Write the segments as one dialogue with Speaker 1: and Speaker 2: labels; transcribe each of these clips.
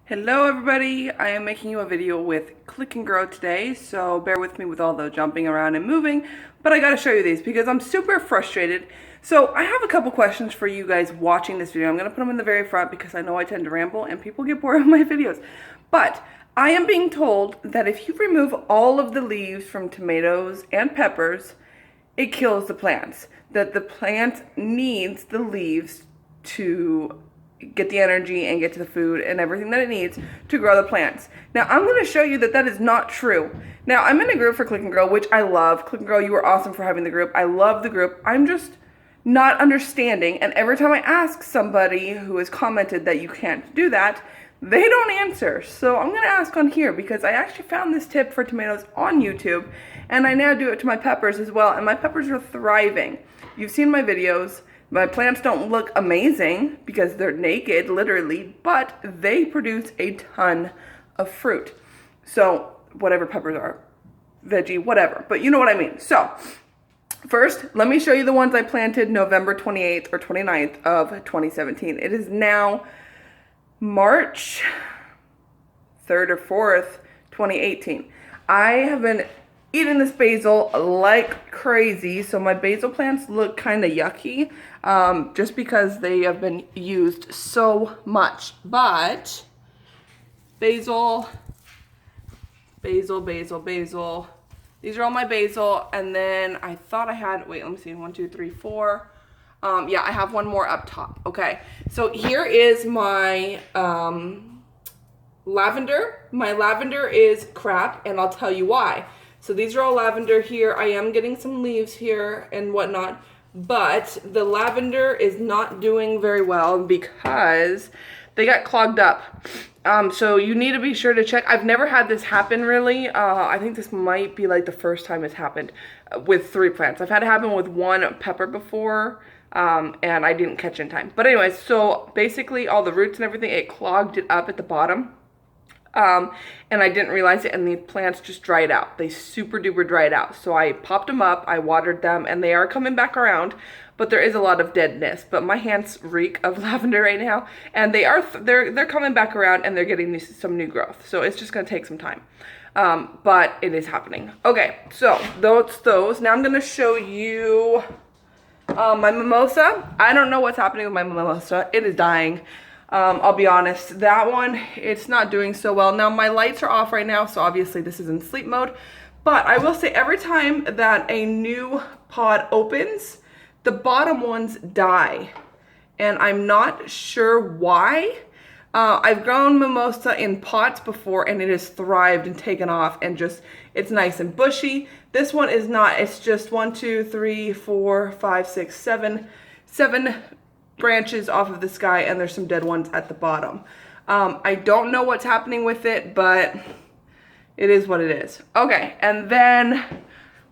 Speaker 1: Hello everybody, I am making you a video with Click and Grow today, so bear with me with all the jumping around and moving, but I gotta show you these because I'm super frustrated. So I have a couple questions for you guys watching this video. I'm gonna put them in the very front because I know I tend to ramble and people get bored of my videos. But I am being told that if you remove all of the leaves from tomatoes and peppers, it kills the plants. That the plant needs the leaves to get the energy and get to the food and everything that it needs to grow the plants. Now, I'm going to show you that that is not true. Now, I'm in a group for Click and Grow, which I love. Click and Grow, you are awesome for having the group. I love the group. I'm just not understanding, and every time I ask somebody who has commented that you can't do that, they don't answer. So I'm going to ask on here because I actually found this tip for tomatoes on YouTube, and I now do it to my peppers as well, and my peppers are thriving. You've seen my videos. My plants don't look amazing because they're naked, literally, but they produce a ton of fruit. So whatever peppers are, veggie, whatever, but you know what I mean. So first, let me show you the ones I planted November 28th or 29th of 2017. It is now March 3rd or 4th, 2018. I have been eating this basil like crazy, so my basil plants look kind of yucky, just because they have been used so much. But basil. These are all my basil, and then I thought I had, wait, let me see, 1, 2, 3, 4. Yeah, I have one more up top. Okay, so here is my lavender. My lavender is crap, and I'll tell you why. So these are all lavender here. I am getting some leaves here and whatnot, but the lavender is not doing very well because they got clogged up. So you need to be sure to check. I've never had this happen really. I think this might be like the first time it's happened with 3 plants. I've had it happen with 1 pepper before, and I didn't catch in time. But anyways, so basically all the roots and everything, it clogged it up at the bottom. And I didn't realize it, and the plants just dried out. They super duper dried out. So I popped them up, I watered them, and they are coming back around, but there is a lot of deadness. But my hands reek of lavender right now, and they're coming back around, and they're getting some new growth. So it's just gonna take some time. But it is happening. Okay, so those. Now I'm gonna show you my mimosa. I don't know what's happening with my mimosa. It is dying. I'll be honest, that one, it's not doing so well. Now my lights are off right now, so obviously this is in sleep mode, but I will say every time that a new pod opens, the bottom ones die, and I'm not sure why. I've grown mimosa in pots before, and it has thrived and taken off, and just, it's nice and bushy. This one is not. It's just 1, 2, 3, 4, 5, 6, 7 branches off of the sky, and there's some dead ones at the bottom. I don't know what's happening with it, but it is what it is. Okay, and then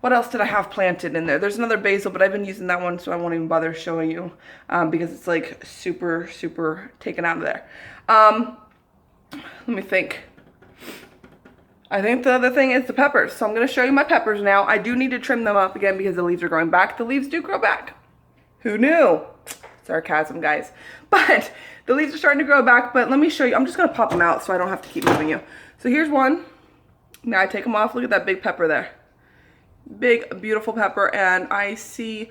Speaker 1: what else did I have planted in there? There's another basil, but I've been using that one, so I won't even bother showing you, because it's like super taken out of there. Let me think. I think the other thing is the peppers. So I'm going to show you my peppers now. I do need to trim them up again because the leaves are growing back. The leaves do grow back. Who knew? Sarcasm, guys. But the leaves are starting to grow back, but let me show you. I'm just going to pop them out so I don't have to keep moving you. So here's one. Now I take them off. Look at that big pepper there. Big, beautiful pepper. And I see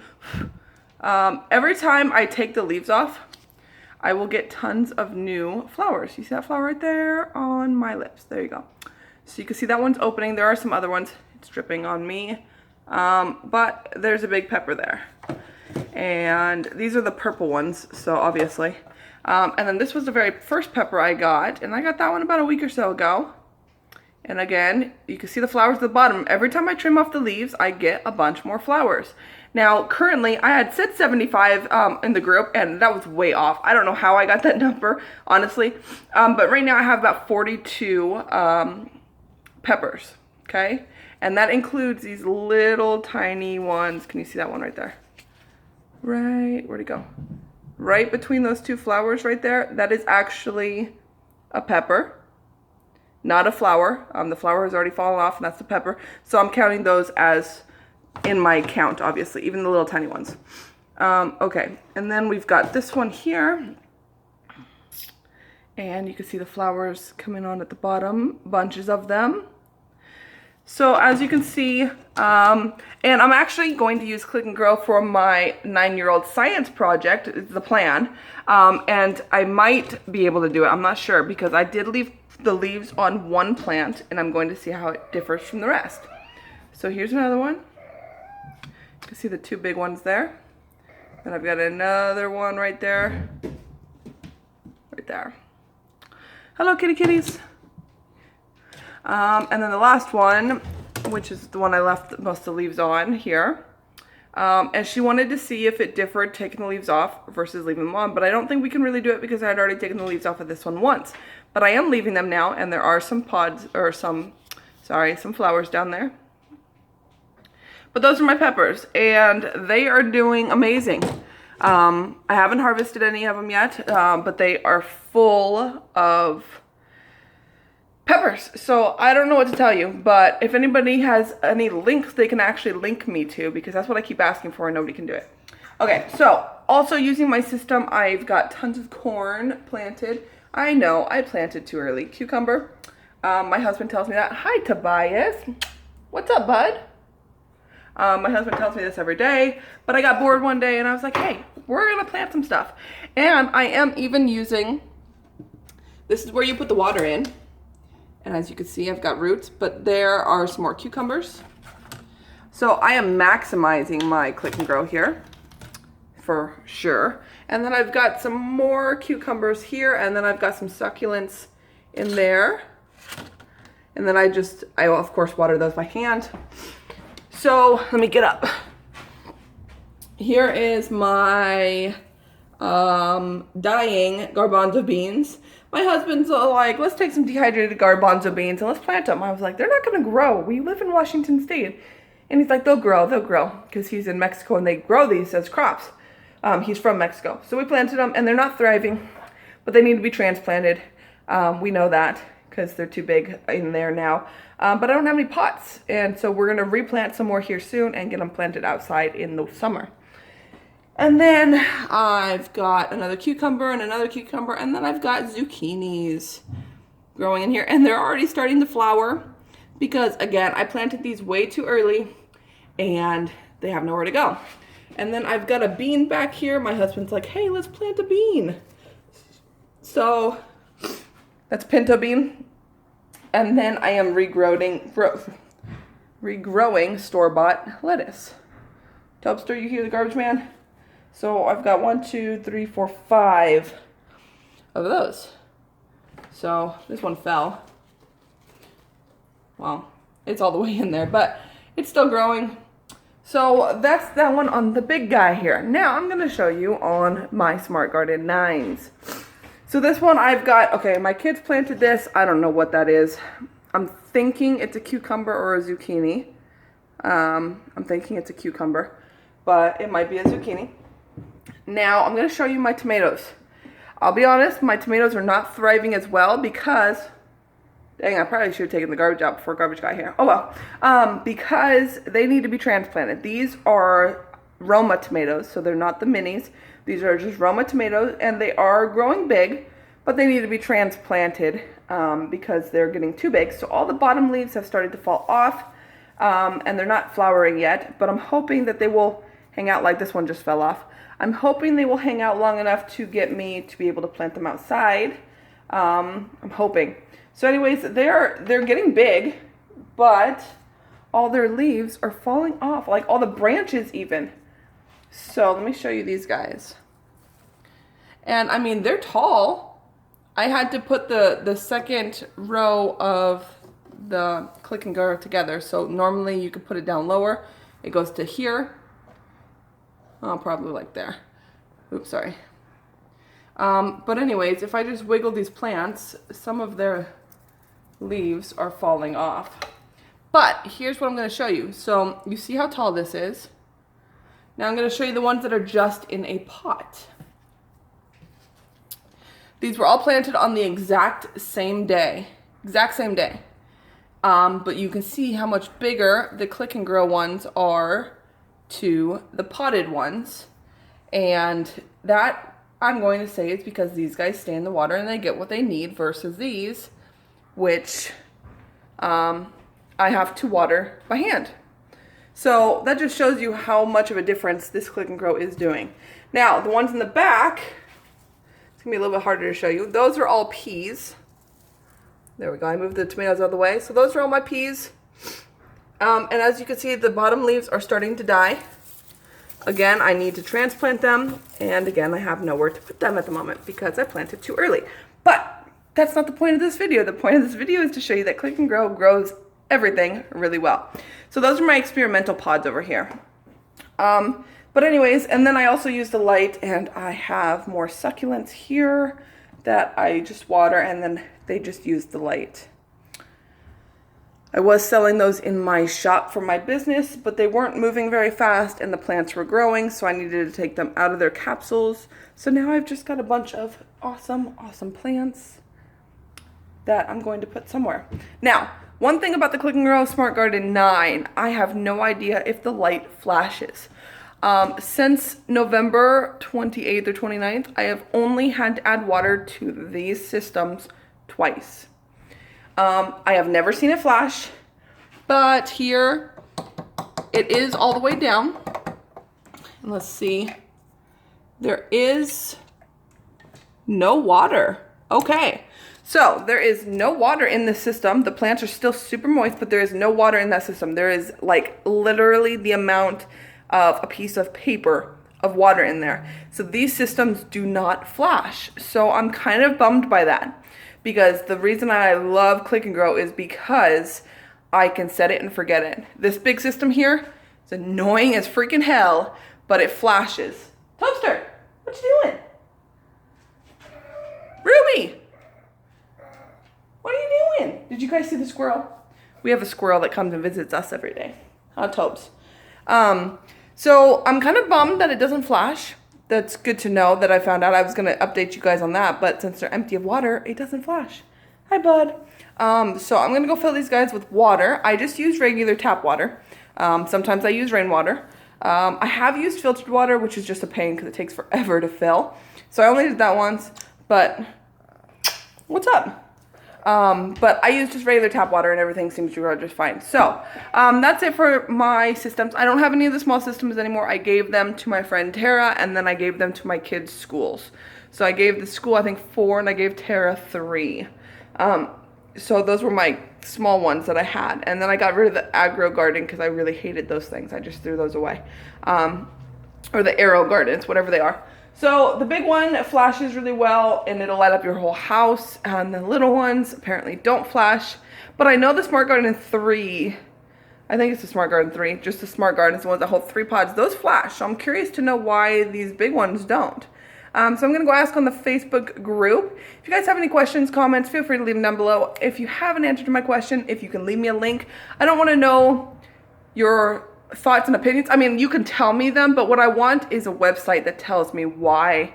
Speaker 1: every time I take the leaves off, I will get tons of new flowers. You see that flower right there on my lips? There you go. So you can see that one's opening. There are some other ones. It's dripping on me. But there's a big pepper there. And these are the purple ones, so obviously. And then this was the very first pepper I got, and I got that one about a week or so ago. And again, you can see the flowers at the bottom. Every time I trim off the leaves, I get a bunch more flowers. Now, currently, I had said 75 in the group, and that was way off. I don't know how I got that number, honestly. But right now, I have about 42 peppers, okay? And that includes these little tiny ones. Can you see that one right there? Right, where'd it go? Right between those 2 flowers right there, that is actually a pepper, not a flower. The flower has already fallen off, and that's the pepper. So I'm counting those as in my count, obviously, even the little tiny ones. Okay, and then we've got this one here. And you can see the flowers coming on at the bottom, bunches of them. So as you can see, and I'm actually going to use Click and Grow for my 9-year-old science project, is the plan. And I might be able to do it, I'm not sure, because I did leave the leaves on one plant, and I'm going to see how it differs from the rest. So here's another one. You can see the 2 big ones there. And I've got another one right there. Right there. Hello, kitty kitties. And then the last one, which is the one I left most of the leaves on here. And she wanted to see if it differed taking the leaves off versus leaving them on. But I don't think we can really do it because I had already taken the leaves off of this one once. But I am leaving them now, and there are some pods, or some flowers down there. But those are my peppers, and they are doing amazing. I haven't harvested any of them yet, but they are full of peppers. So I don't know what to tell you, but if anybody has any links they can actually link me to, because that's what I keep asking for and nobody can do it. Okay, so also using my system, I've got tons of corn planted. I know, I planted too early. Cucumber. My husband tells me that. Hi, Tobias. What's up, bud? My husband tells me this every day, but I got bored one day and I was like, hey, we're gonna plant some stuff. And I am even using, this is where you put the water in. And as you can see, I've got roots, but there are some more cucumbers. So I am maximizing my Click and Grow here, for sure. And then I've got some more cucumbers here, and then I've got some succulents in there. And then I will of course water those by hand. So let me get up. Here is my dying garbanzo beans. My husband's like, let's take some dehydrated garbanzo beans and let's plant them. I was like, they're not gonna grow. We live in Washington State. And he's like, they'll grow, because he's in Mexico and they grow these as crops. He's from Mexico. So we planted them and they're not thriving, but they need to be transplanted. We know that because they're too big in there now. But I don't have any pots. And so we're gonna replant some more here soon and get them planted outside in the summer. And then I've got another cucumber and another cucumber, and then I've got zucchinis growing in here, and they're already starting to flower because, again, I planted these way too early and they have nowhere to go. And then I've got a bean back here. My husband's like, hey, let's plant a bean. So that's pinto bean. And then I am regrowing store-bought lettuce. Tubster, you hear the garbage man? So I've got 1, 2, 3, 4, 5 of those. So this one fell. Well, it's all the way in there, but it's still growing. So that's that one on the big guy here. Now I'm gonna show you on my Smart Garden 9s. So this one I've got, okay, my kids planted this. I don't know what that is. I'm thinking it's a cucumber or a zucchini. I'm thinking it's a cucumber, but it might be a zucchini. Now I'm going to show you my tomatoes. I'll be honest, my tomatoes are not thriving as well because, dang, I probably should have taken the garbage out before garbage got here. Oh well, because they need to be transplanted. These are Roma tomatoes, so they're not the minis. These are just Roma tomatoes, and they are growing big, but they need to be transplanted because they're getting too big. So all the bottom leaves have started to fall off, and they're not flowering yet, but I'm hoping that they will hang out. Like this one just fell off. I'm hoping they will hang out long enough to get me to be able to plant them outside. I'm hoping. So anyways, they're getting big, but all their leaves are falling off, like all the branches even. So let me show you these guys. And I mean, they're tall. I had to put the second row of the Click and Grow together. So normally you could put it down lower. It goes to here. Oh, probably like there. Oops, sorry. But anyways, if I just wiggle these plants, some of their leaves are falling off. But here's what I'm going to show you. So you see how tall this is? Now I'm going to show you the ones that are just in a pot. These were all planted on the exact same day. But you can see how much bigger the Click and Grow ones are to the potted ones. And that I'm going to say it's because these guys stay in the water and they get what they need versus these, which I have to water by hand. So that just shows you how much of a difference this Click and Grow is doing. Now, the ones in the back, it's going to be a little bit harder to show you. Those are all peas. There we go. I moved the tomatoes out of the way. So those are all my peas. And as you can see, the bottom leaves are starting to die. Again, I need to transplant them. And again, I have nowhere to put them at the moment because I planted too early. But that's not the point of this video. The point of this video is to show you that Click and Grow grows everything really well. So those are my experimental pods over here. But anyways, and then I also use the light, and I have more succulents here that I just water, and then they just use the light. I was selling those in my shop for my business, but they weren't moving very fast and the plants were growing, so I needed to take them out of their capsules. So now I've just got a bunch of awesome plants that I'm going to put somewhere. Now, one thing about the Click and Grow Smart Garden 9, I have no idea if the light flashes. Since November 28th or 29th, I have only had to add water to these systems twice. I have never seen it flash, but here it is all the way down. And let's see, there is no water. Okay, so there is no water in this system. The plants are still super moist, but there is no water in that system. There is like literally the amount of a piece of paper of water in there. So these systems do not flash. So I'm kind of bummed by that, because the reason I love Click and Grow is because I can set it and forget it. This big system here is annoying as freaking hell, but it flashes. Toaster, what you doing? Ruby, what are you doing? Did you guys see the squirrel? We have a squirrel that comes and visits us every day. Huh, Tobes? So I'm kind of bummed that it doesn't flash. That's good to know that I found out. I was going to update you guys on that, but since they're empty of water, it doesn't flash. Hi, bud. So I'm going to go fill these guys with water. I just use regular tap water. Sometimes I use rainwater. I have used filtered water, which is just a pain because it takes forever to fill. So I only did that once, but what's up? But I use just regular tap water and everything seems to grow just fine. So, that's it for my systems. I don't have any of the small systems anymore. I gave them to my friend Tara, and then I gave them to my kids' schools. So I gave the school, I think, 4, and I gave Tara 3. So those were my small ones that I had. And then I got rid of the Agro Garden because I really hated those things. I just threw those away. Or the Aero Gardens, whatever they are. So the big one flashes really well and it'll light up your whole house, and the little ones apparently don't flash. But I know the Smart Garden 3, I think it's the Smart Garden 3, just the Smart Garden is the ones that hold 3 pods, those flash. So I'm curious to know why these big ones don't. So I'm going to go ask on the Facebook group. If you guys have any questions, comments, feel free to leave them down below. If you have an answer to my question, if you can leave me a link. I don't want to know your thoughts and opinions. I mean, you can tell me them, but what I want is a website that tells me why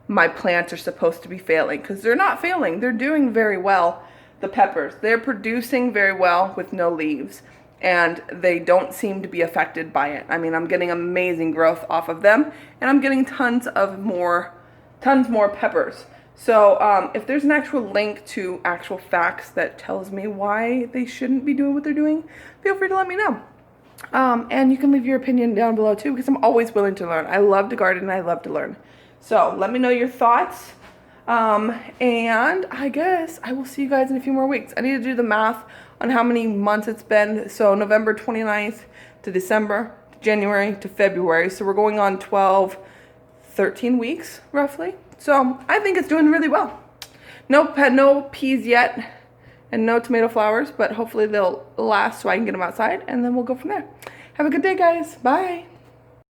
Speaker 1: my plants are supposed to be failing, because they're not failing. They're doing very well. The peppers, they're producing very well with no leaves, and they don't seem to be affected by it. I mean, I'm getting amazing growth off of them, and I'm getting tons more peppers. So if there's an actual link to actual facts that tells me why they shouldn't be doing what they're doing, feel free to let me know. And you can leave your opinion down below too, because I'm always willing to learn. I love to garden and I love to learn. So let me know your thoughts. And I guess I will see you guys in a few more weeks. I need to do the math on how many months it's been. So November 29th to December, to January to February. So we're going on 13 weeks roughly. So I think it's doing really well. No peas yet. And no tomato flowers, but hopefully they'll last so I can get them outside, and then we'll go from there. Have a good day, guys. Bye.